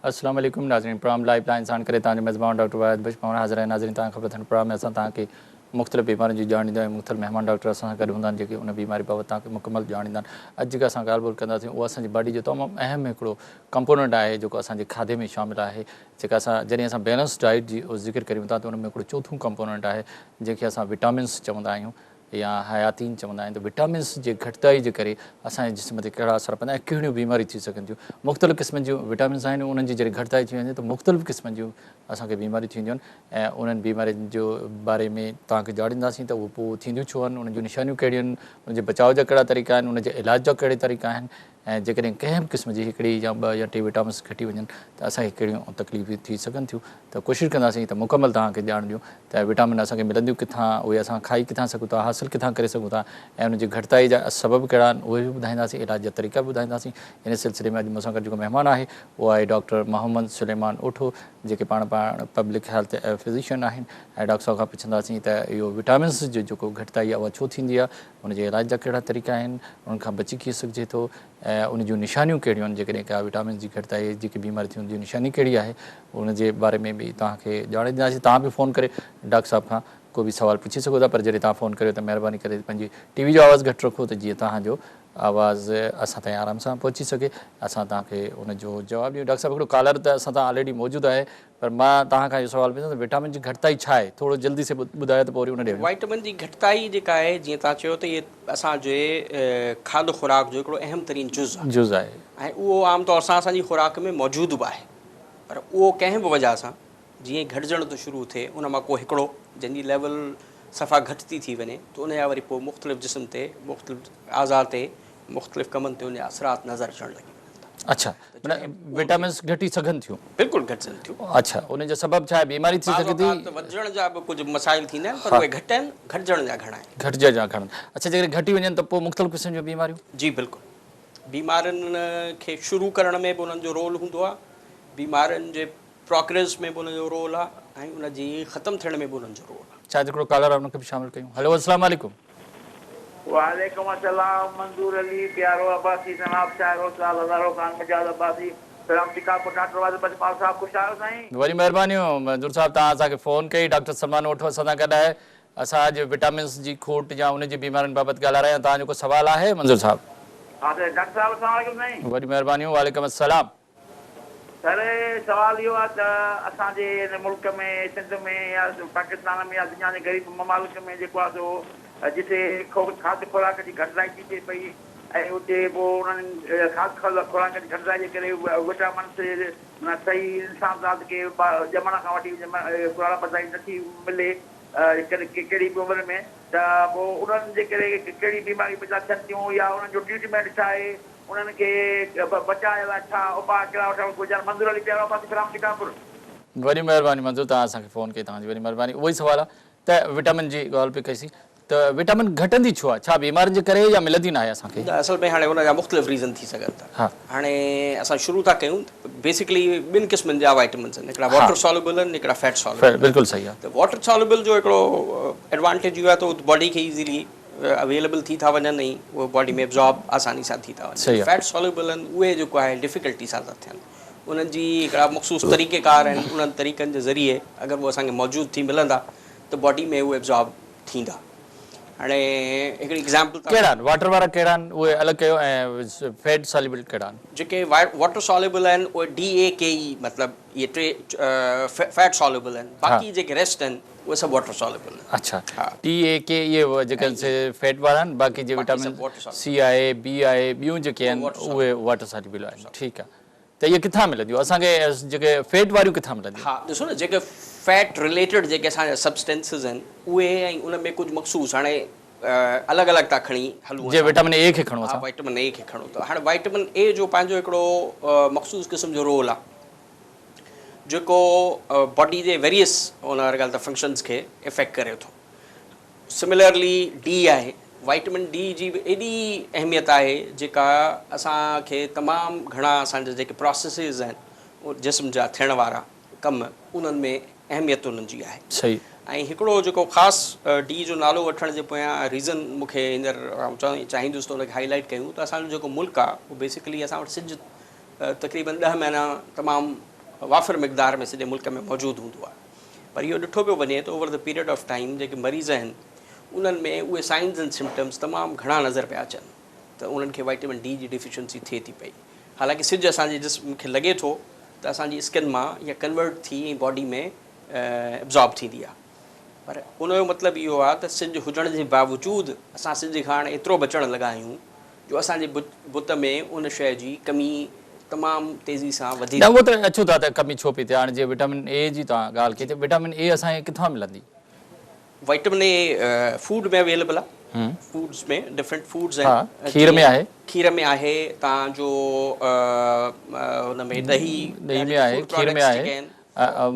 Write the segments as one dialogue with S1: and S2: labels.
S1: अस्सलाम वालेकुम नाज़रीन। प्रोग्राम लाइव लाइन सां करे तव्हांजो मेज़बान डॉक्टर वाहिद बश पाण हाज़िर आहिनि। नाज़रीन, तव्हां ख़बर अथनि प्रोग्राम में असां तव्हांखे मुख़्तलिफ़ बीमारियुनि जी ॼाण ॾींदा आहियूं। मुख़्तलिफ़ मेहमान डॉक्टर असां सां गॾु हूंदा आहिनि जेके उन बीमारी बाबति तव्हांखे मुकमल ॼाण ॾींदा आहिनि। अॼु जेका असां ॻाल्हि ॿोल कंदासीं उहा असांजी बॉडी जो तमामु अहम हिकिड़ो कंपोनेंट आहे जेको असांजे खाधे में शामिलु आहे। जेका जॾहिं असां बैलेंस डाइट जी ज़िक्र करियूं था त उन में हिकिड़ो चोथों कंपोनेंट आहे जंहिंखे असां विटामिन्स चवंदा आहियूं या हयातीन चवंदा आहिनि। त विटामिन्स जे घटिताई जे करे असांजे जिस्म ते कहिड़ा असर पवंदा आहिनि, कहिड़ियूं बीमारियूं थी सघनि थियूं। मुख़्तलिफ़ क़िस्मनि जूं विटामिन्स आहिनि, उन्हनि जी जॾहिं घटिताई थी वञे त मुख़्तलिफ़ क़िस्मनि जूं असांखे बीमारियूं थींदियूं आहिनि ऐं उन्हनि बीमारियुनि जो बारे में तव्हांखे ॼाणींदासीं त उहे पोइ थींदियूं छो आहिनि, उन्हनि जूं निशानियूं कहिड़ियूं आहिनि, उनजे बचाव जा कहिड़ा तरीक़ा आहिनि, उनजे इलाज जा कहिड़े तरीक़ा आहिनि ऐं जेकॾहिं कंहिं बि क़िस्म जी हिकिड़ी या ॿ या टे विटामिन्स घटी वञनि त असांखे कहिड़ियूं तकलीफ़ूं थी सघनि थियूं। त कोशिशि कंदासीं त मुकमल तव्हांखे ॼाण ॾियूं त विटामिन असांखे मिलंदियूं किथां, उहे असां खाई किथां सघूं था, हासिलु किथां करे सघूं था ऐं उनजी घटिताई जा सबब कहिड़ा आहिनि उहे बि ॿुधाईंदासीं, इलाज जा तरीक़ा बि ॿुधाईंदासीं। इन सिलसिले में अॼु मूंसां गॾु जेको महिमान आहे उहो आहे डॉक्टर मोहम्मद सुलेमान ओठो, जेके पाण पब्लिक हेल्थ फिज़िशियन आहिनि ऐं डॉक्टर साहिब खां पुछंदासीं त इहो विटामिन्स जो जेको घटिताई आहे उहा छो थींदी आहे, उनजे इलाज जा कहिड़ा तरीक़ा आहिनि, उन्हनि खां बची कीअं सघिजे थो ऐं उन जूं निशानियूं कहिड़ियूं आहिनि। जेकॾहिं का विटामिन जी घटिताई जेकी बीमारी थी उनजी निशानी कहिड़ी आहे उनजे बारे में बि तव्हांखे ॼाण ॾींदासीं। तव्हां बि फ़ोन करे डॉक्टर साहिब खां को बि सुवाल पुछी सघो था, पर जॾहिं तव्हां फ़ोन करियो त महिरबानी करे पंहिंजी टीवी जो आवाज़ु घटि रखो त जीअं तव्हांजो आवाज़ु असां ताईं आराम सां पहुची सघे, असां तव्हांखे उनजो जवाबु ॾियूं। डॉक्टर साहिबु हिकिड़ो कॉलर त असां तां ऑलरेडी मौजूदु आहे, पर मां तव्हां खां इहो सुवालु पुछां त विटामिन जी घटिताई छा आहे, थोरो जल्दी से ॿुधायो त पोइ वरी उन ॾे
S2: वाइटामिन जी घटिताई जेका आहे जीअं तव्हां चयो त इहे असांजे खाधो खुराक जो हिकिड़ो अहम तरीन
S1: जुज़ आहे
S2: ऐं उहो आमतौर सां असांजी खुराक में मौजूदु बि आहे, पर उहो कंहिं बि वजह सां जीअं घटिजण थो शुरू थिए उन मां को हिकिड़ो जंहिंजी लेवल सफ़ा घटि थी वञे त उन जा वरी पोइ मुख़्तलिफ़ जिस्म ते मुख़्तलिफ़ आज़ा ते मुख़्तलिफ़ कमनि ते उन जा असरात नज़र अचणु लॻी।
S1: अच्छा, विटामिन्स घटी सघनि थियूं?
S2: बिल्कुलु घटिजनि थियूं।
S1: अच्छा, उनजो सबबु छा आहे? बीमारी थी सघे थी?
S2: वधण जा बि कुझु मसाइल थींदा आहिनि, पर उहे घटि आहिनि, घटिजण जा घणा आहिनि।
S1: घटिजण जा घणा? अच्छा, जेकॾहिं घटी वञनि त पोइ मुख़्तलिफ़ क़िस्म जूं बीमारियूं?
S2: जी बिल्कुलु, बीमारियुनि खे शुरू करण में बि उन्हनि जो रोल हूंदो आहे, बीमारियुनि जे प्रोग्रेस में बि उनजो रोल आहे ऐं उनजी ख़तमु थियण में बि उन्हनि जो रोल आहे।
S1: शायदि हिकिड़ो कॉलर आहे उनखे बि शामिलु कयूं। हेलो, अस्सलाम वालेकुम।
S3: वालेकुम अस्सलाम, मंजूर अली, प्यारो अब्बासी, जनाब शायरो साहब, हज़ारों खान मिजाज अब्बासी, सलाम टिका को डॉक्टर वाले बचपाल साहब खुश आहियो साईं?
S1: वरी महिरबानियूं मंजूर साहब, तव्हां असांखे फ़ोन कई। डॉक्टर सलमान ओठो असां सां गॾु आहे। असां अॼु विटामिन्स जी खोट या उनजी बीमारियुनि बाबति ॻाल्हाए रहिया आहियूं। तव्हांजो को सुवालु आहे मंजूर साहब?
S3: हा त डॉक्टर साहब अस्सलाम वालेकुम साईं।
S1: वरी महिरबानियूं, वालेकुम अस्सलाम।
S3: सर सवाल इहो आहे त असांजे हिन मुल्क में सिंध में या पाकिस्तान में या दुनिया जे ग़रीब ममालिक में जेको आहे सो जिते खाद्य खुराक जी घटिताई थी थिए पई ऐं उते पोइ उन्हनि खाद्य खुराक जी घटिताई जे करे विटामिन्स सही इंसान ज़ात खे ॼमण खां वठी खुराक पताई नथी मिले कहिड़ी बि उमिरि में, त पोइ उन्हनि जे करे कहिड़ी बीमारी पैदा थियनि थियूं या उन्हनि जो ट्रीटमेंट छा आहे, उन्हनि खे बचाइण लाइ छा उपाय कहिड़ा वठणु घुरिजनि। मंज़ूर अली प्यारो अब्बासी, सलाम टिकापुर।
S1: वरी महिरबानी मंजूर, तव्हां असांखे फ़ोन कई, तव्हांजी वरी महिरबानी। उहो ई सुवालु आहे त विटामिन जी ॻाल्हि पई कईसीं त विटामिन घटंदी छो आहे? छा बीमारियुनि जे करे या मिलंदी न आहे असांखे?
S2: असल में हाणे हुनजा मुख़्तलिफ़ रीज़न थी सघनि था।
S1: हा,
S2: हाणे असां शुरू था कयूं, बेसिकली ॿिनि क़िस्मनि जा वाइटामिन्स आहिनि, हिकिड़ा वाटर सॉल्युबल आहिनि, हिकिड़ा फैट सॉल्युबल।
S1: बिल्कुलु सही आहे।
S2: त वाटर सॉल्युबल जो हिकिड़ो एडवांटेज इहो आहे त उहो बॉडी खे ईज़ीली अवेलेबल थी था वञनि ऐं उहे बॉडी में एब्जॉर्ब आसानी सां थी था वञनि। फैट सॉल्युबल आहिनि उहे जेको आहे डिफ़िकल्टी सां था थियनि, उन्हनि जी हिकिड़ा मख़सूस तरीक़ेकार आहिनि, उन्हनि तरीक़नि जे ज़रिए अगरि उहे असांखे मौजूदु थी मिलंदा त बॉडी में उहे एब्जॉर्ब थींदा। हाणे हिकिड़ी एग्ज़ाम्पल
S1: कहिड़ा आहिनि वाटर वारा, कहिड़ा आहिनि उहे अलॻि कयो, ऐं फैट सॉल्युबल कहिड़ा आहिनि?
S2: जेके वाटर सॉल्युबल आहिनि उहे DAKE मतिलबु इहे टे फैट सॉल्युबल आहिनि, बाक़ी जेके रेस्ट आहिनि उहे सभु वाटर सॉल्युबल आहिनि।
S1: अच्छा, DAKE इहे जेके फैट वारा आहिनि, बाक़ी जे विटामिन C आहे, B आहे, ॿियूं जेके आहिनि उहे वाटर सॉल्युबल आहिनि। ठीकु आहे, त इहे किथां मिलंदियूं असांखे, जेके फैट वारियूं किथां मिलंदियूं?
S2: हा ॾिसो न, जेके फैट रिलेटेड जेके असांजा सब्सटेंसिस आहिनि उहे ऐं उन में कुझु मख़सूस हाणे अलॻि अलॻि था खणी हलूं।
S1: जीअं विटामिन A खे खणो,
S2: हा वाइटामिन A खे खणो था। हाणे वाइटामिन A जो पंहिंजो हिकिड़ो मख़सूस क़िस्म जो रोल आहे जेको बॉडी जे वेरियस उन ॻाल्हि त फंक्शन्स खे इफेक्ट करे थो। सिमिलरली D आहे, वाइटामिन D जी बि एॾी अहमियत आहे जेका असांखे तमामु घणा असांजा जेके प्रोसेसिस आहिनि जिस्म जा थियण वारा कम, उन्हनि में अहमियत उन्हनि जी आहे।
S1: सही।
S2: ऐं हिकिड़ो जेको ख़ासि D जो नालो वठण जे पोयां रीज़न मूंखे हींअर चाहींदुसि त उनखे हाईलाइट कयूं त असांजो जेको मुल्क आहे उहो बेसिकली असां वटि सिज तक़रीबन 10 महीना तमामु वाफ़िर मिक़दार में सॼे मुल्क में मौजूदु हूंदो आहे। पर इहो ॾिठो पियो वञे त over the period of time जेके मरीज़ आहिनि उन्हनि में उहे साइन्स एंड सिम्टम्स तमामु घणा नज़र पिया अचनि त उन्हनि खे विटामिन डी जी डिफिशियंसी थिए थी पई। हालांकि सिॼु असांजे जिस्म खे लॻे थो त असांजी स्किन मां इहा कन्वर्ट थी बॉडी में एब्ज़ॉर्ब थींदी आहे, पर उनजो मतिलबु इहो आहे त सिॼु हुजण जे बावजूदु असां सिॼ खां हाणे एतिरो बचणु लॻा आहियूं जो असांजे बुत में उन शइ जी कमी तमामु तेज़ी सां वधी।
S1: न उहो त अचूं था त कमी छो पई थिए। हाणे जीअं विटामिन ए जी तव्हां ॻाल्हि कई त विटामिन ए असांखे किथां मिलंदी?
S2: विटामिन ए फूड में अवेलेबल आहे, फूड्स में डिफरेंट फूड्स आहिनि।
S1: खीर में आहे,
S2: खीर में आहे, तव्हांजो हुन में दही
S1: में आहे, खीर में आहे,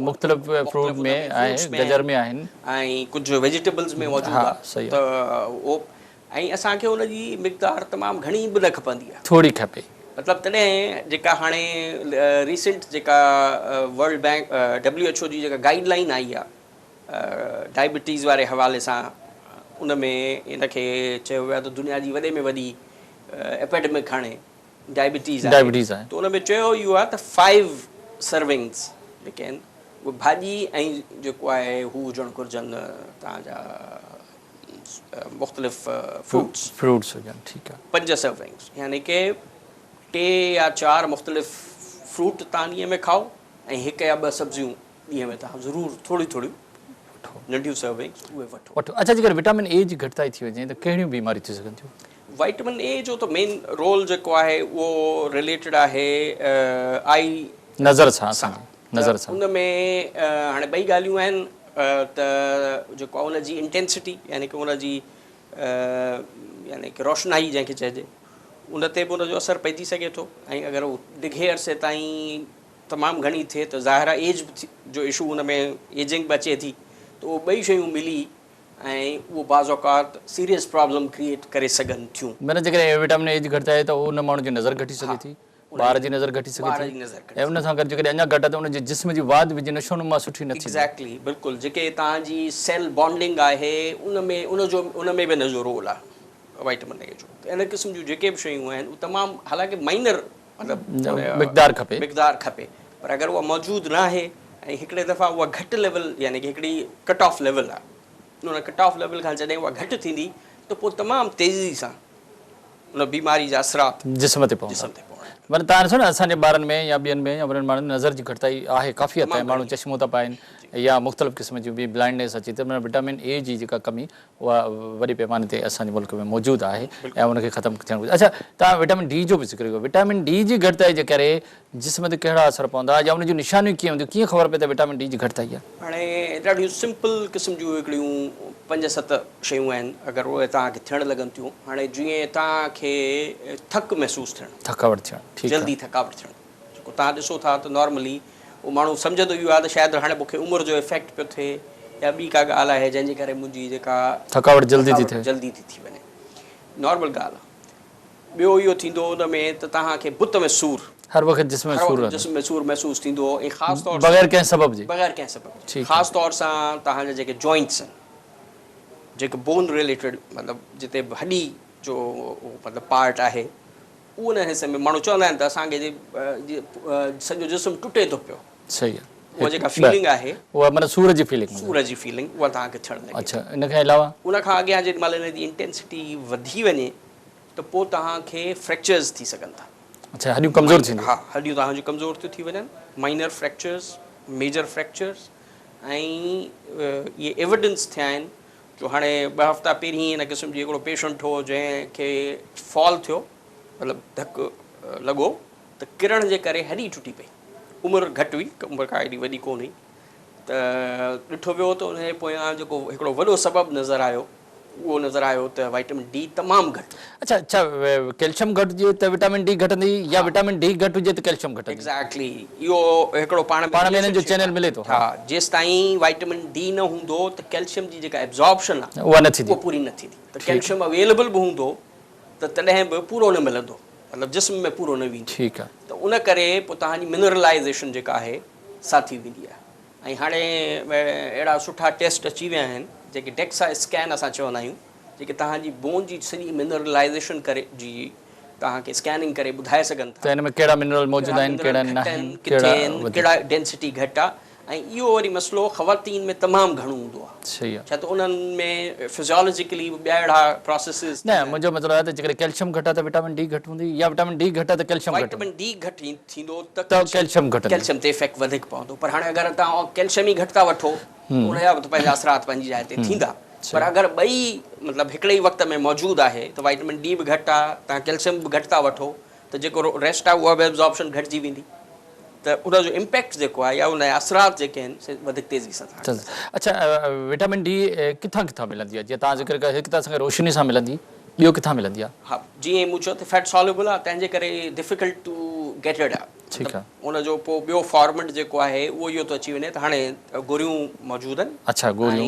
S1: मुख़्तलिफ़ फ्रूट में आहे, गजर में आहिनि
S2: ऐं कुझु वेजिटेबल्स में मौजूदु आहे। त उहो ऐं असांखे उनजी मिक़दार तमामु घणी बि न खपंदी आहे,
S1: थोरी खपे।
S2: मतिलबु तॾहिं जेका हाणे रीसेंट जेका वर्ल्ड बैंक WHO जी जेका गाइडलाइन आई आहे डायबिटीज़ वारे हवाले सां, उन में इनखे चयो वियो आहे त दुनिया जी वॾे में वॾी एपेडेमिक हाणे डायबिटीज़ आहे। त उन में चयो इहो आहे त 5 सर्विंग्स जेके आहिनि उहे भाॼी ऐं जेको आहे हू हुजणु घुरिजनि तव्हांजा मुख़्तलिफ़
S1: फ्रूट्स हुजनि। ठीकु आहे,
S2: 5 सर्विंग्स यानी कि 3 या 4 मुख़्तलिफ़ फ्रूट तव्हां ॾींहं में खाओ ऐं 1 या 2 सब्जियूं ॾींहं में तव्हां ज़रूरु थोरी थोरियूं नंढियूं सर्विंग्स उहे वठो।
S1: अच्छा, जेकर विटामिन ए जी घटिताई थी वञे त कहिड़ियूं बीमारियूं थी सघनि थियूं?
S2: विटामिन ए जो त मेन रोल जेको आहे उहो रिलेटेड आहे आई
S1: नज़र सां। नज़र सां
S2: उन में हाणे 2 ॻाल्हियूं आहिनि त जेको आहे उनजी इंटेंसिटी यानी कि उनजी यानी कि रोशनाई जंहिंखे चइजे उन ते बि उनजो असरु पइजी सघे थो। ऐं अगरि उहो ॾिघे अरसे ताईं तमामु घणी थिए त ज़ाहिर आहे एज जो इशू उन में एजिंग बि अचे थी, त उहो 2 शयूं मिली ऐं उहो बाज़ औक़ात सीरियस प्रॉब्लम क्रिएट करे सघनि थियूं।
S1: माना जेकर विटामिन ए जी घटिताई त उन माण्हू जी नज़र घटी सघे थी, ॿार जी नज़र घटी सघे थी, ऐं उन सां गॾु जेकॾहिं अञा घटि आहे त उनजे जिस्म जी वाद बि नशो नुमा सुठी न थी।
S2: एग्ज़ैक्टली, बिल्कुलु। जेके तव्हांजी सेल बॉन्डिंग आहे उन में बि इनजो रोल आहे विटामिन ए जो। त इन क़िस्म जूं जेके बि शयूं आहिनि उहे तमामु हालांकि माइनर मतिलबु मिक़दार खपे, पर अगरि उहा मौजूदु न आहे ऐं हिकिड़े दफ़ा उहा घटि लेवल यानी कि हिकिड़ी कट ऑफ लेवल आहे, उन कट ऑफ लेवल खां जॾहिं उहा घटि थींदी त पोइ तमामु तेज़ी सां उन बीमारी जा असरात
S1: जिस्म ते पवंदा। माना तव्हां ॾिसो न असांजे ॿारनि में या ॿियनि में या वॾनि माण्हुनि में नज़र जी घटिताई आहे काफ़ी हद ताईं, माण्हू चश्मो था पाइनि या मुख़्तलिफ़ क़िस्म जूं बि ब्लाइंडनेस अचे थी। माना विटामिन ए जी जेका कमी उहा वॾे पैमाने ते असांजे मुल्क में मौजूदु आहे ऐं उनखे ख़तमु थियणु घुरिजे। अच्छा, तव्हां विटामिन डी जो बि ज़िक्र कयो। विटामिन डी जी घटिताई जे करे जिस्म ते कहिड़ा असर पवंदा या उन जूं निशानियूं कीअं हूंदियूं, कीअं ख़बर पए त विटामिन डी जी घटिताई आहे?
S2: हाणे ॾाढियूं सिंपल क़िस्म जूं हिकिड़ियूं 5-7 शयूं आहिनि अगरि उहे तव्हांखे थियणु लॻनि थियूं। हाणे जीअं तव्हांखे थकु महसूसु थियणु,
S1: थकावट थियणु,
S2: जल्दी थकावट थियणु, जेको तव्हां ॾिसो था त नॉर्मली उहो माण्हू सम्झंदो इहो आहे त शायदि हाणे मूंखे उमिरि जो इफेक्ट पियो थिए या ॿी का ॻाल्हि आहे जंहिंजे करे मुंहिंजी जेका
S1: थकावट जल्दी
S2: थी वञे, नॉर्मल ॻाल्हि आहे। ॿियो इहो थींदो उन में त तव्हांखे बुत में सूरु,
S1: हर वक़्तु जिस्म में सूरु
S2: महसूसु थींदो ऐं ख़ासि तौर
S1: बग़ैर कंहिं सबब जे,
S2: ख़ासि तौर सां तव्हांजा जेके जॉइंट्स आहिनि, जेके बोन रिलेटेड मतिलबु जिते हॾी जो मतिलबु पार्ट आहे, उन हिसे में माण्हू चवंदा आहिनि त असांखे सॼो जिस्म टुटे थो पियो।
S1: सही आहे।
S2: उहा जेका फीलिंग आहे
S1: उहा माना सूर जी फीलिंग
S2: उहा तव्हांखे थियणु लॻे।
S1: अच्छा, इन खां अलावा
S2: उन खां अॻियां जेॾीमहिल इन जी इंटेंसिटी वधी वञे त पोइ तव्हांखे फ्रैक्चर्स थी सघनि था।
S1: अच्छा, हॾियूं कमज़ोर थींदियूं?
S2: हा, हॾियूं तव्हांजूं कमज़ोर थियूं थी वञनि, माइनर फ्रैक्चर्स, मेजर फ्रैक्चर्स। ऐं इहे एविडेंस थिया आहिनि जो हाणे 2 हफ़्ता पहिरीं हिन क़िस्म जी हिकिड़ो पेशेंट हो जंहिंखे फॉल थियो, मतिलबु धकु लॻो त किरण जे करे हॾी टुटी पई। उमिरि घटि हुई, उमिरि का एॾी वॾी कोन हुई, त ॾिठो वियो त उनजे पोयां जेको हिकिड़ो वॾो सबबु नज़र आयो उहो नज़र आयो त विटामिन डी तमामु घटि।
S1: अच्छा, कैल्शियम घटिजे त विटामिन डी घटंदी या विटामिन डी घटि हुजे त कैल्शियम घटंदी?
S2: एग्ज़ैक्टली, इहो हिकिड़ो पाण में
S1: हिननि जो चैनल मिले थो।
S2: हा, जेसि ताईं विटामिन डी न हूंदो त कैल्शियम जी जेका एब्ज़ॉर्प्शन आहे
S1: उहा न थींदी,
S2: उहा पूरी न थींदी। त कैल्शियम अवेलेबल बि हूंदो त तॾहिं बि पूरो न मिलंदो, मतिलबु जिस्म में पूरो न वेंदो।
S1: ठीकु आहे।
S2: त उन करे पोइ तव्हांजी मिनरलाइज़ेशन जेका आहे सा थी वेंदी आहे। ऐं हाणे अहिड़ा सुठा टेस्ट अची विया आहिनि जेके डेक्सा स्कैन असां चवंदा आहियूं, जेके तव्हांजी बोन जी सॼी मिनरलाइज़ेशन करे जी तव्हांखे स्कैनिंग करे ॿुधाए सघनि था
S1: त हिन में कहिड़ा मिनरल मौजूदु आहिनि कहिड़ा न आहिनि
S2: कहिड़ा डेंसिटी घटि आहे ऐं इहो वरी मसइलो ख़वातीन में तमामु घणो हूंदो आहे
S1: सही आहे
S2: छा त उन्हनि में फिजियोलॉजिकली ॿिया अहिड़ा प्रोसेसिस
S1: न मुंहिंजो मतिलबु आहे त जेकॾहिं कैल्शियम घटि आहे त विटामिन डी घटि हूंदी या विटामिन डी घटि आहे त कैल्शियम घटि
S2: विटामिन डी घटि थींदो
S1: त कैल्शियम घटि
S2: कैल्शियम ते इफेक्ट वधीक पवंदो पर हाणे अगरि तव्हां कैल्शियम ई घटि था वठो उनजा त पंहिंजा असरात पंहिंजी जाइ ते थींदा पर अगरि ॿई मतिलबु हिकिड़े ई वक़्त में मौजूदु आहे त विटामिन डी बि घटि आहे तव्हां कैल्शियम बि घटि था वठो त जेको रेस्ट आहे उहा बि एब्जॉर्प्शन घटिजी वेंदी त उनजो इम्पैक्ट जेको आहे या उनजा असरात जेके आहिनि से वधीक तेज़ी सां था
S1: अच्छा विटामिन डी किथां किथां मिलंदी आहे जीअं तव्हां ज़िक्र कयो हिकु त असांखे रोशनी सां मिलंदी ॿियो किथां मिलंदी आहे
S2: हा जीअं मूं चयो त फैट सॉल्युबल आहे तंहिंजे करे डिफिकल्ट टू गेट इट आहे
S1: ठीकु आहे
S2: उनजो पोइ ॿियो फॉर्मेट जेको आहे उहो इहो थो अची वञे त हाणे गोरियूं मौजूदु आहिनि
S1: अच्छा गोरियूं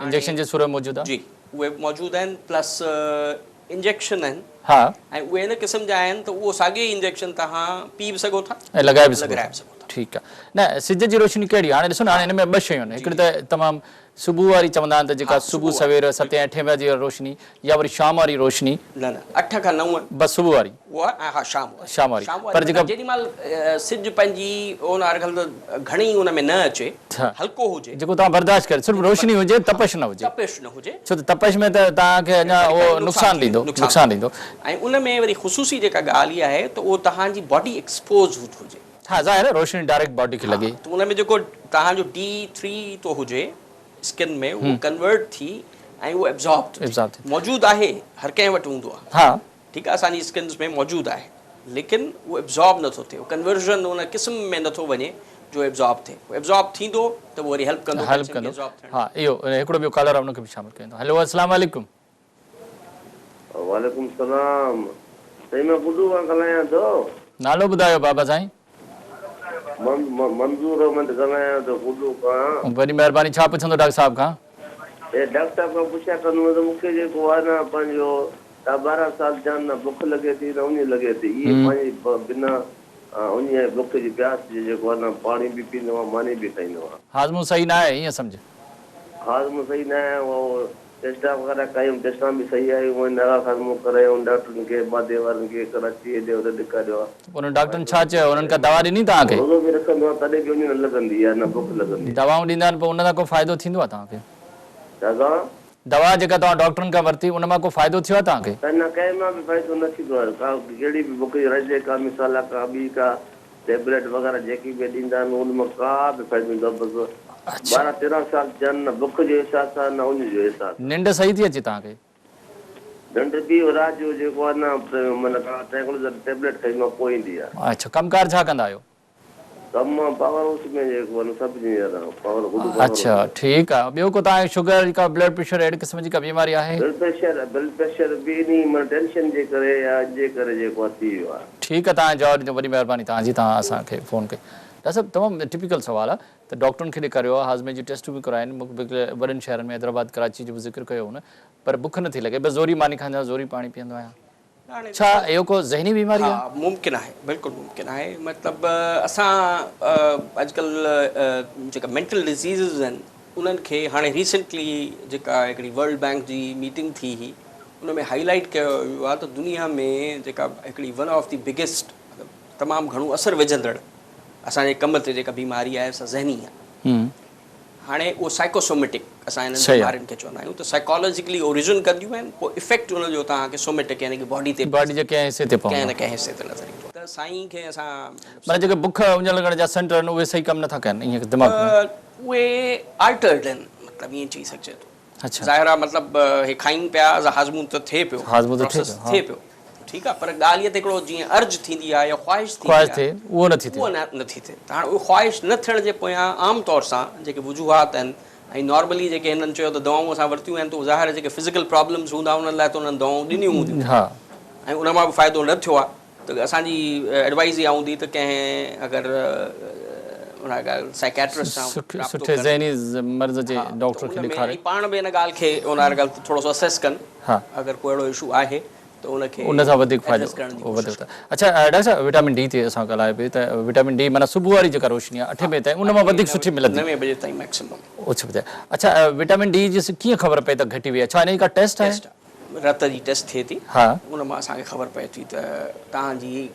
S1: इंजेक्शन जे सूरत मौजूदु आहे
S2: जी उहे मौजूदु आहिनि प्लस इंजेक्शन आहिनि
S1: हा
S2: ऐं उहे इन क़िस्म जा आहिनि त उहो साॻियो ई इंजेक्शन तव्हां पी बि सघो था
S1: ऐं लॻाए बि
S2: लॻाए बि सघो था
S1: ठीकु आहे न सिज जी रोशनी कहिड़ी हाणे ॾिसो न हाणे हिन में ॿ शयूं आहिनि हिकिड़ी त तमामु सुबुह वारी चवंदा आहिनि त जेका सुबुह सवेर 7-8 बजे रोशनी या वरी शाम वारी रोशनी
S2: न 8 खां 9
S1: बस सुबुह वारी
S2: उहा ऐं हा
S1: शाम वारी
S2: पर जेका जेॾीमहिल सिज पंहिंजी उन घणी उन में न अचे हल्को हुजे
S1: जेको तव्हां बर्दाश्त करे सिर्फ़ु रोशनी हुजे तपश न हुजे छो त तपश में त तव्हांखे अञा उहो नुक़सान ॾींदो
S2: ऐं उन में वरी ख़ुसूसी जेका ॻाल्हि इहा आहे त उहो तव्हांजी बॉडी एक्सपोज हुजे
S1: हा ज़ाहिर आहे रोशनी डायरेक्ट बॉडी खे लॻे
S2: त उन में जेको तव्हांजो D3 थो हुजे स्किन में उहो कन्वर्ट थी ऐं उहो एब्जॉर्ब मौजूदु आहे हर कंहिं वटि हूंदो आहे
S1: हा
S2: ठीकु आहे असांजी स्किन्स में मौजूदु आहे लेकिन उहो एब्जॉर्ब नथो थिए कन्वर्जन उन क़िस्म में नथो वञे जो एब्जॉर्ब थिए एब्जॉर्ब थींदो त उहो वरी हेल्प कंदो
S1: हा इहो हिकिड़ो ॿियो कॉलर आहे उनखे बि शामिल कयूं हेलो अस्सलाम वालेकुम
S4: वालेकुम सलाम साईं मां गुडू खां ॻाल्हायां थो
S1: नालो ॿुधायो बाबा साईं
S4: मंज़ूर अहमद ॻाल्हायां थो गुडू खां
S1: वॾी महिरबानी छा पुछंदो डॉक्टर साहब खां
S4: डॉक्टर साहब खां पुछा कंदुमि त मूंखे जेको आहे न पंहिंजो 12 साल थिया न बुख लॻे थी न उन लॻे थी इहे पंहिंजी बिना उन बुख जी प्यास जी जेको आहे न पाणी बि पींदो आहे मानी बि खाईंदो आहे
S1: हाज़मो सही न आहे ईअं सम्झ
S4: हाज़मो सही न आहे उहो टेस्ट वग़ैरह कयूं टेस्टां बि सही आहियूं उहे दवा ख़ात्मो करायूं डॉक्टरनि खे मादे वारनि खे कराची हेॾे होॾे ॾेखारियो आहे
S1: उन्हनि डॉक्टरनि छा चयो उन्हनि का दवा ॾिनी तव्हांखे
S4: रोज़ो बि रखंदो आहे तॾहिं बि उन न लॻंदी आहे न बुख लॻंदी
S1: दवाऊं ॾींदा आहिनि पोइ उन सां को फ़ाइदो थींदो आहे तव्हांखे
S4: छा
S1: दवा जेका तव्हां डॉक्टरनि खां वरिती उन मां को फ़ाइदो थियो आहे तव्हांखे
S4: न कंहिं मां बि फ़ाइदो न थींदो आहे का कहिड़ी बि बुख रजे का मिसाल का ॿी का टेबलेट वग़ैरह जेकी बि ॾींदा आहिनि उन मां का बि फ़ाइदो न बसि 12-13 साल थियनि न बुख जो अहसासु आहे न उन जो अहसासु
S1: निंड सही थी अचे तव्हांखे
S4: निंड बि राति जो जेको आहे न माना ट्रैंकुलर टेबलेट खाई मां पोइ ईंदी आहे
S1: अच्छा कमकार छा कंदा आहियो
S4: कमु पावर हाउस में जेको आहे सभिनी पावर
S1: अच्छा ठीकु आहे ॿियो को तव्हांखे शुगर का ब्लड प्रेशर अहिड़ी क़िस्म जी का बीमारी आहे
S4: ब्लड प्रेशर बि इन टेंशन जे करे या जे करे जेको आहे थी वियो आहे
S1: ठीकु आहे तव्हां जवाब ॾिजो वॾी महिरबानी तव्हांजी तव्हां असांखे फ़ोन कई डॉक्टर साहब तमामु टिपिकल सुवालु आहे त डॉक्टरनि खे ॾेखारियो आहे हाज़मे जी टेस्टूं बि कराइनि मूंखे वॾनि शहरनि में हैदराबाद कराची जो बि ज़िक्र कयो हुन पर बुख नथी लॻे बसि ज़ोरी मानी खाईंदो ज़ोरी पाणी पीअंदो आहियां छा इहो को ज़हनी बीमारी आहे
S2: हा मुमकिन आहे बिल्कुलु मुमकिन आहे मतिलबु असां अॼुकल्ह जेका मेंटल डिज़ीज़िस आहिनि उन्हनि खे हाणे रिसेंटली जेका हिकिड़ी वर्ल्ड बैंक जी मीटिंग थी हुई उन में हाईलाइट कयो वियो आहे त दुनिया में जेका हिकिड़ी वन ऑफ द बिगेस्ट तमामु घणो असरु विझंदड़ असांजे कम ते जेका बीमारी आहे सा ज़हनी आहे हाणे उहो साइकोसोमेटिक असां हिननि बीमारियुनि खे चवंदा आहियूं त साइकोलॉजिकली ओरिजिन कंदियूं आहिनि पोइ इफेक्ट हुनजो तव्हांखे सोमेटिक यानी की बॉडी ते
S1: बॉडी जे कंहिं हिसे ते
S2: कंहिं न कंहिं हिसे ते नज़र ईंदो त साईं खे असां
S1: माना जेके बुख उञ लॻण जा सेंटर आहिनि उहे सही कमु नथा कनि ईअं दिमाग़ में
S2: उहे आल्टर्ड आहिनि मतिलबु ईअं चई सघिजे थो
S1: अच्छा
S2: ज़ाहिर आहे मतिलबु हे खाइनि पिया हाज़मो त थिए पियो थिए पियो ठीकु आहे पर ॻाल्हि इहा त हिकिड़ो जीअं अर्ज़ थींदी आहे या ख़्वाहिश
S1: थिए उहो नथी
S2: थिए त हाणे उहो ख़्वाहिश न थियण जे पोयां आम तौर सां जेके वजूहात आहिनि ऐं नॉर्मली जेके हिननि चयो त दवाऊं असां वरितियूं आहिनि त उहे ज़ाहिर जेके फिज़िकल प्रॉब्लम्स हूंदा उन्हनि लाइ त उन्हनि दवाऊं ॾिनियूं हूंदियूं ऐं उन मां बि फ़ाइदो न थियो आहे त असांजी एडवाइस इहा हूंदी त कंहिं अगरि उन ॻाल्हि साइकेट्रिस्ट सां
S1: सुठे ज़हनी मर्ज़ जे डॉक्टर खे ॾेखारे
S2: पाण बि हिन ॻाल्हि खे उन ॻाल्हि थोरो सो असेस कनि अगरि को अहिड़ो इशू आहे त उनखे
S1: उन सां वधीक फ़ाइदो वधीक अच्छा डॉक्टर साहब विटामिन डी ते असां ॻाल्हाए पई त विटामिन डी माना सुबुह वारी जेका रोशनी आहे 8 बजे ताईं उन मां वधीक सुठी मिलंदी
S2: 9 बजे ताईं मैक्सिमम
S1: अच्छा विटामिन डी जी कीअं ख़बर पए त घटी वई आहे छा हिन का टेस्ट आहे
S2: रत जी टेस्ट थिए थी
S1: हाँ
S2: उन मां असांखे ख़बर पए थी त तव्हांजी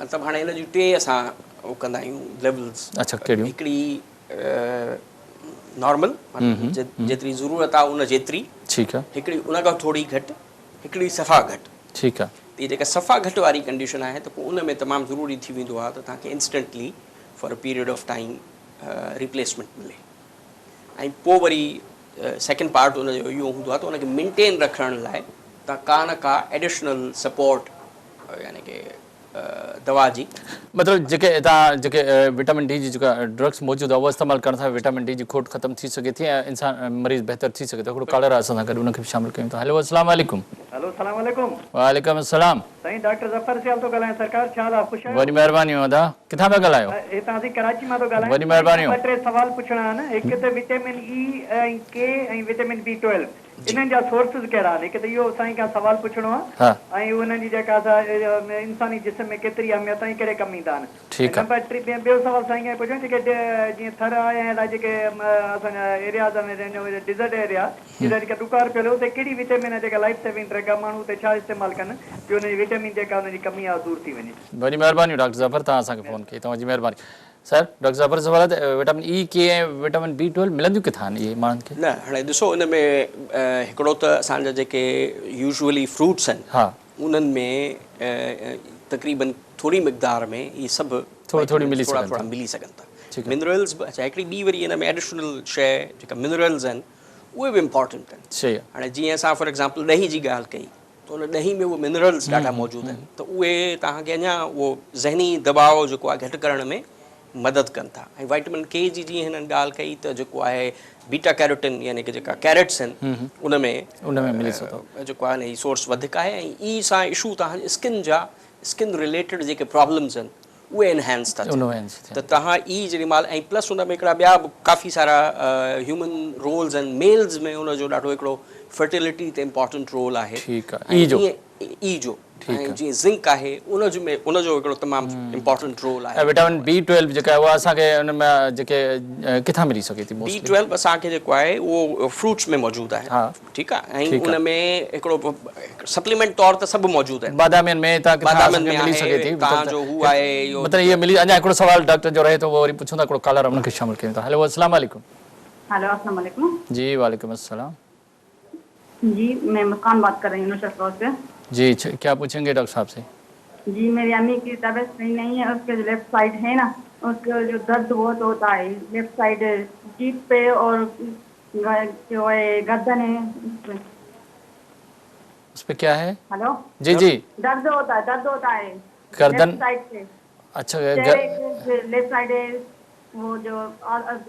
S2: मतिलबु हाणे हिन जूं टे असां उहो कंदा आहियूं लेवल्स।
S1: अच्छा कहिड़ियूं?
S2: हिकिड़ी नॉर्मल जेतिरी ज़रूरत आहे उन जेतिरी,
S1: ठीकु आहे
S2: हिकिड़ी उन खां थोरी घटि, हिकिड़ी सफ़ा घटि।
S1: ठीकु आहे
S2: इहा जेका सफ़ा घटि वारी कंडीशन आहे त पोइ उन में तमामु ज़रूरी थी वेंदो आहे त तव्हांखे instantly for a period of time replacement मिले। ऐं पोइ वरी सेकेंड पार्ट उनजो इहो हूंदो आहे त उनखे मेंटेन रखण लाइ तव्हां का न का एडिशनल सपोर्ट यानी कि दवा जी
S1: मतिलबु जेके तव्हां जेके विटामिन डी जी जेका ड्रग्स मौजूदु आहे उहा इस्तेमालु करण सां विटामिन डी जी खोट ख़तमु थी सघे थी ऐं इंसान मरीज़ बहितर थी सघे थो। हिकिड़ो कॉलर आहे असां सां गॾु उनखे बि शामिलु कयूं था। हेलो अस्सलाम वालेकुम।
S5: हेलो सलाम वालेकुम।
S1: वालेकुम अस्सलाम।
S5: साईं डॉक्टर ज़फ़र सियाल थो ॻाल्हायां। सरकार छा हाल आहे? ख़ुशि आहियो?
S1: वॾी महिरबानी अदा किथां पिया ॻाल्हायो?
S5: हितां असीं कराची मां थो ॻाल्हायां।
S1: वॾी महिरबानी।
S5: ॿ टे सुवाल पुछणा आहिनि। हिकु त विटामिन ई ऐं के ऐं विटामिन B12 इन्हनि जा सोर्सिस कहिड़ा आहिनि? हिकु त इहो साईं खां सुवाल पुछणो आहे ऐं उन्हनि जी जेका इंसानी जिस्म में केतिरी अहमियत ऐं कहिड़े कमु ईंदा आहिनि।
S1: ठीकु आहे।
S5: नंबर ॿियो सुवाल साईं खां पुछां जेके जीअं थर आहे ऐं अहिड़ा जेके असांजा एरियाज़ आहिनि डिज़र्ट एरिया जिते जेका ॾुकार पियल हुते कहिड़ी विटामिन आहे जेका लाइफ सेविंग ड्रग आहे माण्हू हुते छा इस्तेमालु कनि की हुनजी विटामिन जेका हुनजी कमी आहे दूर थी वञे?
S1: वॾी महिरबानी डॉक्टर ज़फ़र तव्हां असांखे फ़ोन कई तव्हांजी महिरबानी। सर डॉक्टर ज़फ़र सवाल आहे विटामिन ई के ऐं विटामिन B12 मिलंदियूं किथां आहिनि इहे माण्हुनि खे?
S2: न हाणे ॾिसो इन में हिकिड़ो त असांजा जेके यूजुअली फ्रूट्स आहिनि
S1: हा
S2: उन्हनि में तक़रीबन थोरी मिक़दार में इहे सभु
S1: थोरी मिली
S2: थोरा मिली सघनि था। मिनरल्स बि अच्छा हिकिड़ी ॿी वरी हिन में एडिशनल शइ जेका मिनरल्स आहिनि उहे बि इम्पॉर्टेंट आहिनि।
S1: सही आहे।
S2: हाणे जीअं असां फॉर एग्ज़ाम्पल ॾही जी ॻाल्हि कई त उन ॾही में उहे मिनरल्स ॾाढा मौजूदु आहिनि त उहे तव्हांखे अञा उहो ज़हनी दबाव जेको आहे घटि करण में मदद कनि था। ऐं वाइटामिन के जी जीअं हिननि ॻाल्हि कई त जेको आहे बीटा कैरोटिन यानी कि जेका कैरेट्स आहिनि उन में मिली सघे जेको आहे न ही सोर्स वधीक आहे। ऐं ई सां इशू तव्हांजे स्किन रिलेटेड जेके प्रॉब्लम्स आहिनि उहे एनहेंस था थियनि त तव्हां ई जेॾी महिल ऐं प्लस हुन में हिकिड़ा ॿिया बि काफ़ी सारा ह्यूमन रोल्स आहिनि। मेल्स में हुनजो ॾाढो हिकिड़ो फर्टिलिटी ते इम्पॉर्टेंट रोल आहे।
S1: ठीकु आहे।
S2: ई जो ऐं जीअं ज़िंक आहे उनजो हिकिड़ो तमामु इम्पॉर्टेंट रोल आहे।
S1: विटामिन B12 जेका आहे उहा असांखे हुन में जेके किथां मिली सघे थी?
S2: B12 असांखे जेको आहे उहो फ्रूट्स में मौजूदु आहे। ठीकु आहे। ऐं उन में हिकिड़ो सप्लीमेंट तौर ते सभु मौजूदु आहिनि।
S1: बादामियुनि में मिली सघे थी
S2: तव्हांजो हू आहे
S1: मतिलबु इहे मिली। अञा हिकिड़ो सवाल डॉक्टर जो रहे थो उहो वरी पुछूं था। हिकिड़ो कॉलर उनखे शामिलु कयूं था। हेलो अस्सलाम वालेकुम।
S6: हेलो अस्सलाम वालेकुम।
S1: जी वालेकुम अस्सलाम।
S6: जी मैं मुस्कान बात कर रही हूँ नुसरत रोड से।
S1: जी क्या पूछेंगे डॉक्टर साहब से?
S6: जी मेरी अम्मी की तबीयत सही नहीं है। उसके जो लेफ्ट साइड है ना उसके जो दर्द बहुत होता है लेफ्ट साइड पीठ पे और जो है गर्दन है
S1: उस पे क्या है?
S6: हेलो
S1: जी जी
S6: दर्द होता है
S1: गर्दन
S6: साइड से।
S1: अच्छा
S6: लेफ्ट साइड है वो जो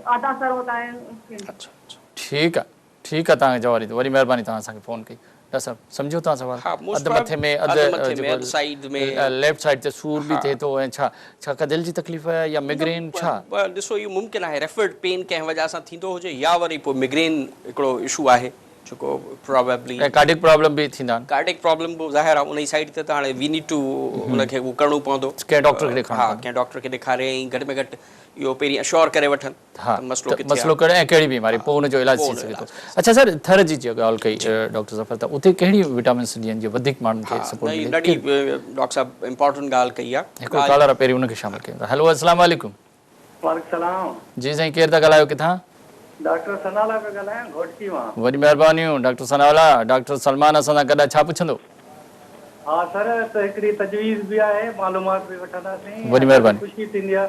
S6: आधा सर होता है उसके।
S1: ठीक है तव्हांखे जवाब ॾींदो। वरी महिरबानी तव्हां असांखे फ़ोन कई। डॉक्टर साहब सम्झो तव्हां सवाल? अधु मथे में अधु
S2: साइड में
S1: लेफ्ट साइड ते सूर बि थिए थो ऐं छा दिलि जी तकलीफ़ आहे या मिग्रेन छा?
S2: ॾिसो इहो मुमकिन आहे रेफर्ड पेन कंहिं वजह सां थींदो हुजे या वरी पोइ मिग्रेन हिकिड़ो इशू आहे जेको प्रोबेबली
S1: कार्डिक प्रॉब्लम बि थींदा आहिनि।
S2: कार्डिक प्रॉब्लम बि ज़ाहिर आहे उन जी साइड ते त हाणे वी नीड टू उनखे उहो करिणो पवंदो।
S1: कंहिं डॉक्टर खे ॾेखारिणो?
S2: हा कंहिं डॉक्टर खे ॾेखारे ऐं घटि में घटि इहो पहिरीं अश्योर करे वठनि
S1: मसलो कहिड़ो ऐं कहिड़ी बीमारी पोइ हुनजो इलाजु थी सघे थो। अच्छा सर थर जी जेका ॻाल्हि कई डॉक्टर ज़फ़र त उते कहिड़ी विटामिन्स ॾियनि जो वधीक माण्हुनि खे सपोर्ट मिले?
S2: ॾाढी डॉक्टर साहिबु इम्पॉर्टेंट ॻाल्हि कई आहे।
S1: हिकिड़ो कॉलर आहे पहिरीं उनखे शामिलु कयूं था। हेलो अस्सलाम वालेकुम।
S5: वालेकुम सलाम।
S1: जी साईं केरु था ॻाल्हायो किथां?
S5: डॉक्टर सनाला पिया ॻाल्हायां घोटकी मां।
S1: वॾी महिरबानियूं डॉक्टर सनाला। डॉक्टर सलमान असां सां गॾु छा पुछंदो?
S5: हा सर त हिकिड़ी तजवीज़ बि आहे मालूमात बि वठंदासीं।
S1: वॾी महिरबानी।
S5: ख़ुशी थींदी आहे।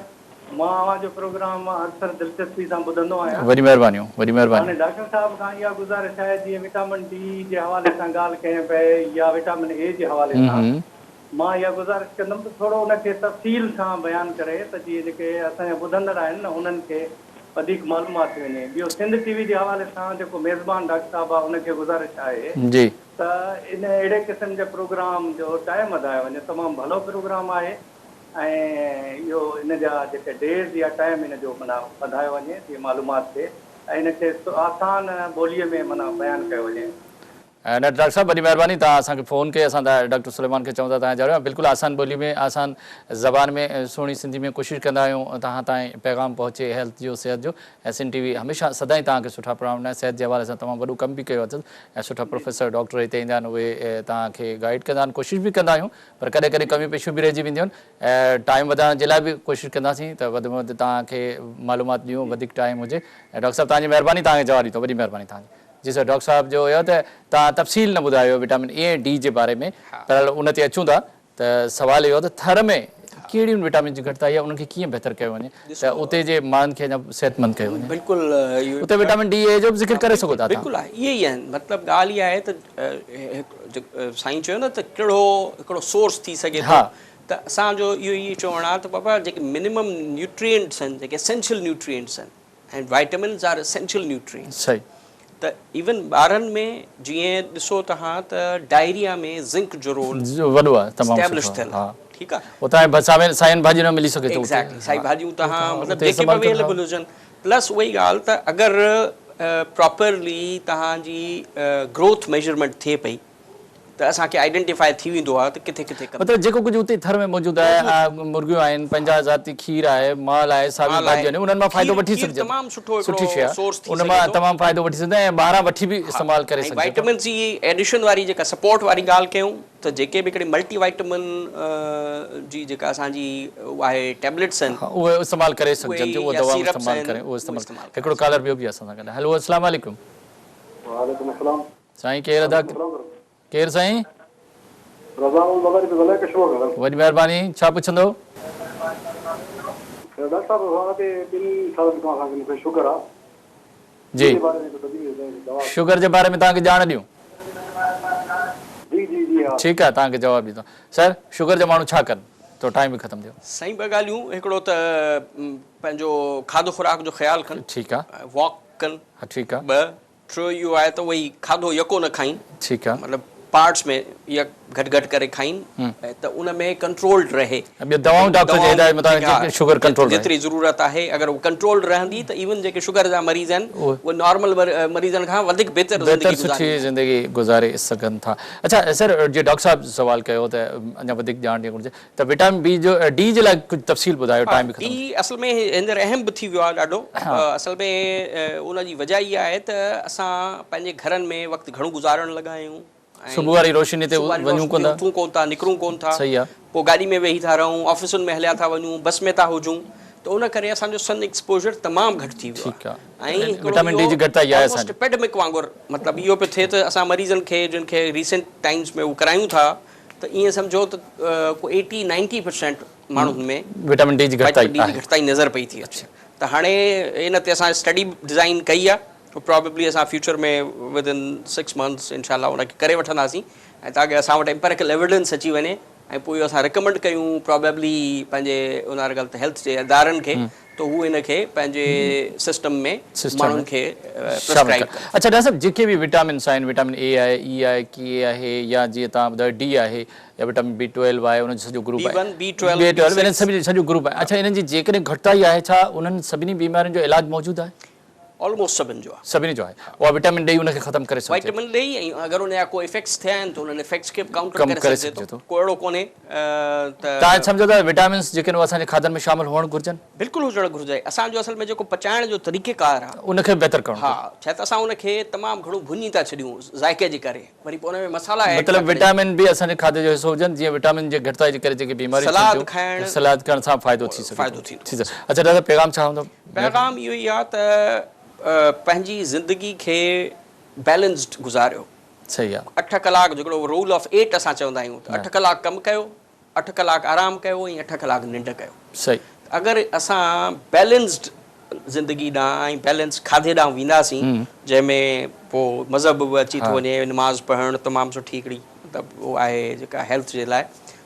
S5: मां अवांजो प्रोग्राम अक्सर दिलचस्पी सां ॿुधंदो आहियां।
S1: वॾी महिरबानियूं वॾी महिरबानी।
S5: हाणे डॉक्टर साहिब खां इहा गुज़ारिश आहे जीअं विटामिन डी जे हवाले सां ॻाल्हि कयूं पए या विटामिन ए जे हवाले सां मां इहा गुज़ारिश कंदुमि त थोरो उनखे तफ़सील सां बयानु करे त जीअं जेके असांजा ॿुधंदड़ आहिनि न उन्हनि खे वधीक मालूमात थी वञे। ॿियो सिंध टीवी जे हवाले सां जेको मेज़बान डॉक्टर साहिबु आहे उनखे गुज़ारिश आहे
S1: जी
S5: त इन अहिड़े क़िस्म जे प्रोग्राम जो टाइम वधायो वञे। तमामु भलो प्रोग्राम आहे ऐं इहो इन जा जेके डेज़ या टाइम इन जो माना वधायो वञे तीअं मालूमात थिए ऐं इनखे आसान ॿोलीअ में माना बयानु कयो वञे।
S1: न डॉक्टर साहब वॾी महिरबानी तव्हां असांखे फ़ोन कयो असां डॉक्टर सुलेमान खे चऊं था तव्हां ज़रूरु बिल्कुलु आसान ॿोली में आसान ज़बान में सुहिणी सिंधी में कोशिशि कंदा आहियूं तव्हां ताईं पैगाम पहुचे हेल्थ जो सिहत जो SN TV हमेशह सदाईं तव्हांखे सुठा प्रोग्राम ॾिना सिहत जे हवाले सां तमामु वॾो कमु बि कयो अथसि ऐं सुठा प्रोफेसर डॉक्टर हिते ईंदा आहिनि उहे तव्हांखे गाइड कंदा आहिनि कोशिशि बि कंदा आहियूं पर कॾहिं कॾहिं कमियूं पेशियूं बि रहिजी वेंदियूं आहिनि ऐं टाइम वधाइण जे लाइ बि कोशिशि कंदासीं त वधि में वधि तव्हांखे मालूमात ॾियूं वधीक टाइम हुजे ऐं डॉक्टर साहब तव्हांजी महिरबानी तव्हांखे जवाब ॾिठो वॾी महिरबानी तव्हांजी जी सर डॉक्टर साहब जो हुयो त तव्हां तफ़सील न ॿुधायो विटामिन A ऐं D जे बारे में पर उन ते अचूं था त सवालु इहो त थर में कहिड़ियुनि विटामिन जी घटिताई आहे उनखे कीअं बहितर कयो वञे त उते जे माण्हुनि खे अञा सिहतमंद कयो वञे
S2: बिल्कुलु
S1: उते विटामिन D A जो बि ज़िक्र करे सघो था
S2: बिल्कुलु आहे इहे ई आहिनि मतिलबु ॻाल्हि इहा आहे त साईं चयो न त कहिड़ो हिकिड़ो सोर्स थी सघे थो त असांजो इहो ई चवणु आहे त बाबा जेके मिनिमम न्यूट्रिएंट्स आहिनि जेके एसेंशियल न्यूट्रिएंट्स आहिनि ऐं वाइटामिन्स आर एसेंशियल न्यूट्रिएंट्स
S1: सही
S2: त इवन ॿारनि में जीअं ॾिसो तव्हां त डायरिया में ज़िंक जो रोल
S1: वॾो आहे तमामु
S2: एस्टेब्लिश थियल आहे ठीकु आहे
S1: उतां साइन भाॼी न मिली सघे थो
S2: एक्ज़ैक्टली साई भाॼियूं तव्हां मतिलबु जेके बि अवेलेबल हुजनि प्लस उहा ई ॻाल्हि त अगरि प्रॉपरली तव्हांजी ग्रोथ मेजरमेंट थिए पई त असांखे आइडेंटिफाई थी वेंदो आहे त किथे किथे
S1: मतिलबु जेको कुझु उते थर में मौजूदु आहे मुर्गियूं आहिनि 50 ज़ाती खीर आहे माल आहे सावियूं भाॼियूं आहिनि उन्हनि मां फ़ाइदो वठी सघिजे
S2: तमामु सुठो
S1: सुठी शइ
S2: सोर्स थी
S1: उन मां तमामु फ़ाइदो वठी सघंदा ऐं ॿाहिरां वठी बि इस्तेमालु करे सघंदा
S2: वाइटामिन जी एडिशन वारी जेका सपोर्ट वारी ॻाल्हि कयूं त जेके बि हिकिड़े मल्टी वाइटामिन जी जेका असांजी आहे टैबलेट्स आहिनि
S1: उहे इस्तेमालु करे सघजनि उहो दवा इस्तेमालु करे उहो इस्तेमालु हिकिड़ो कॉलर ॿियो बि असां सां गॾु हेलो अस्सलाम वालेकुम
S7: वालेकुम अस्सलाम
S1: साईं केरु अदा केरु साईं
S7: रज़ाउल मगरिब ज़ले कशमोर गलत
S1: वॾी महिरबानी छा पुछंदो
S7: डॉक्टर साहब असांखे 3 साल खां असांखे मूंखे शुगर आहे
S1: जी
S7: बारे में दवा
S1: शुगर जे बारे में तव्हांखे ॼाण ॾियूं
S7: जी जी जी हा
S1: ठीकु आहे तव्हांखे जवाबु ॾींदो सर शुगर जा माण्हू छा कनि तो टाइम बि ख़तमु थियो
S2: साईं ॿ ॻाल्हियूं हिकिड़ो त पंहिंजो खाधो खुराक जो ख़्यालु कनि
S1: ठीकु आहे
S2: वॉक कनि
S1: हा ठीकु आहे
S2: ॿ टियों इहो आहे त उहोई खाधो यको न खाइनि
S1: ठीकु आहे
S2: मतिलबु पार्ट्स में या घटि घटि करे खाइनि त उन में कंट्रोल्ड रहे
S1: ॿियो दवाऊं डॉक्टर जे हिदायत मुताबिक़ शुगर कंट्रोल
S2: जेतिरी ज़रूरत आहे अगरि उहा कंट्रोल रहंदी त इवन जेके शुगर जा मरीज़ आहिनि उहे नॉर्मल मरीज़नि खां वधीक बहितर
S1: सुठी ज़िंदगी गुज़ारे सघनि था अच्छा सर जीअं डॉक्टर साहब सवाल कयो त अञा वधीक ॼाण ॾियणु घुरिजे त विटामिन B जो D जे लाइ कुझु तफ़सील ॿुधायो टाइम बि
S2: ई असल में हींअर अहम बि थी वियो आहे ॾाढो असल में उन जी वजह इहा आहे त असां पंहिंजे घरनि में वक़्तु घणो गुज़ारणु लॻा आहियूं
S1: सुबुह वारी रोशनी ते वञूं कोन
S2: उथूं कोन था निकिरूं कोन था
S1: सही आहे
S2: पोइ गाॾी में वेही था रहूं ऑफिसुनि में हलिया था वञूं बस में था हुजूं त उन करे असांजो सन एक्सपोजर तमामु घटि थी वियो आहे ऐं
S1: विटामिन D जी घटिताई आहे असांजी
S2: एपिडेमिक वांगुरु मतिलबु इहो पियो थिए त असां मरीज़नि खे जिन खे रीसेंट टाइम्स में उहो करायूं था त ईअं सम्झो त को 80-90% माण्हुनि में
S1: विटामिन D जी
S2: घटिताई नज़र पई थी अचे त हाणे इन ते असां स्टडी डिज़ाइन कई आहे प्रॉबेबली असां फ्यूचर में विदिन 6 months इनशाला उनखे करे वठंदासीं ऐं ताकी असां वटि एम्पेरिकल एविडेंस अची वञे ऐं पोइ असां रिकमेंड कयूं प्रॉबेबली पंहिंजे उन ॻाल्हि हेल्थ जे इदारनि खे त हू इनखे पंहिंजे सिस्टम में माण्हुनि खे प्रिस्क्राइब
S1: अच्छा डॉक्टर साहब जेके बि विटामिन्स आहिनि विटामिन A आहे E आहे K आहे या जीअं तव्हां ॿुधायो D आहे या विटामिन B12 आहे उनजो सॼो ग्रुप आहे B12 इन्हनि सभिनी सॼो ग्रुप आहे अच्छा इन्हनि जी जेकॾहिं घटिताई आहे छा उन्हनि सभिनी बीमारियुनि जो इलाजु मौजूदु आहे
S2: ऑलमोस्ट सभिनि जो आहे
S1: सभिनी जो आहे उहा विटामिन डी उनखे ख़तमु करे सघे
S2: विटामिन डी ऐं अगरि उन जा को इफेक्ट्स थिया आहिनि त उन्हनि इफेक्ट्स खे काउंटर करे सघे थो को अहिड़ो कोन्हे त
S1: तव्हां सम्झो था विटामिन्स जेके असांजे खाधनि में शामिलु हुअणु घुरिजनि
S2: बिल्कुलु हुजणु घुरिजे असांजो असल में जेको पचाइण जो तरीक़ेकार आहे
S1: उनखे बहितर करणो
S2: हा छा त असां उनखे तमामु घणो भुञी था छॾियूं ज़ाइके जे करे वरी पोइ उन में मसाला
S1: मतिलबु विटामिन बि असांजे खाधे जो हिसो हुजनि जीअं विटामिन जे घटिताई जे करे जेके बीमारियूं
S2: सलाद खाइण
S1: सलाद करण सां फ़ाइदो थी सघे अच्छा दादा पैगाम छा हूंदो
S2: पैगाम इहो ई आहे त पंहिंजी ज़िंदगी खे बैलेंस्ड गुज़ारियो
S1: सही आहे
S2: 8 कलाक हिकिड़ो रूल ऑफ 8 असां चवंदा आहियूं त 8 कलाक कमु कयो 8 कलाक आराम कयो ऐं 8 कलाक निंड कयो
S1: सही
S2: अगरि असां बैलेंस्ड ज़िंदगी ॾांहुं ऐं बैलेंस खाधे ॾांहुं वेंदासीं जंहिंमें पोइ मज़हब बि अची थो वञे नमाज़ पढ़णु तमामु सुठी हिकिड़ी मतिलबु उहो आहे जेका हेल्थ जे लाइ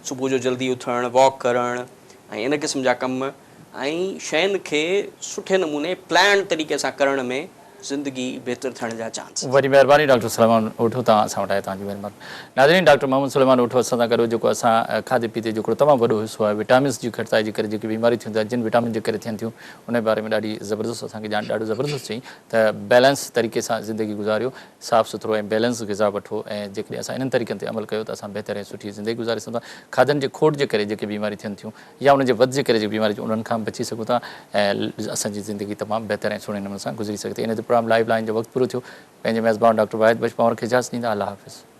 S2: सुबुह जो जल्दी उथणु वॉक करणु ऐं इन क़िस्म जा कम ऐं शयुनि खे सुठे नमूने प्लान तरीक़े सां करण में ज़िंदगी बहितर थियण जा चांस।
S1: वरी महिरबानी डॉक्टर सुलेमान उठो तव्हां असां वटि आया तव्हांजी महिरबानी। नाज़रीन डॉक्टर मोहम्मद सुलेमान उठो असां सां गॾु जेको असां खाधे पीते जो तमामु वॾो हिसो आहे विटामिन्स जी घटिताई जे करे जेकी बीमारी थींदी आहे जिन विटामिन जे करे थियनि थियूं उन बारे में ॾाढी ज़बरदस्त असांखे ॼाण ॾाढो ज़बरदस्त चई त बैलेंस तरीक़े सां ज़िंदगी गुज़ारियो साफ़ु सुथिरो ऐं बैलेंस ग़िज़ा वठो ऐं जेकॾहिं असां इन्हनि तरीक़नि ते अमल कयो त असां बहितर ऐं सुठी ज़िंदगी गुज़ारे सघूं था। खाधनि जे खोट जे करे जेके बीमारी थियनि थियूं या उन जे वध जे करे जेके बीमारी थियूं उन्हनि खां बची सघूं था ऐं असांजी ज़िंदगी तमामु बहितर ऐं सुहिणे नमूने सां गुज़री सघे थी। इन ते प्रोग्राम लाइव लाइन जो वक़्तु पूरो थियो। पंहिंजे मेज़बान डॉक्टर वाहिद बशपावर खे इजाज़त ॾींदा। अल्लाह हाफ़िज़।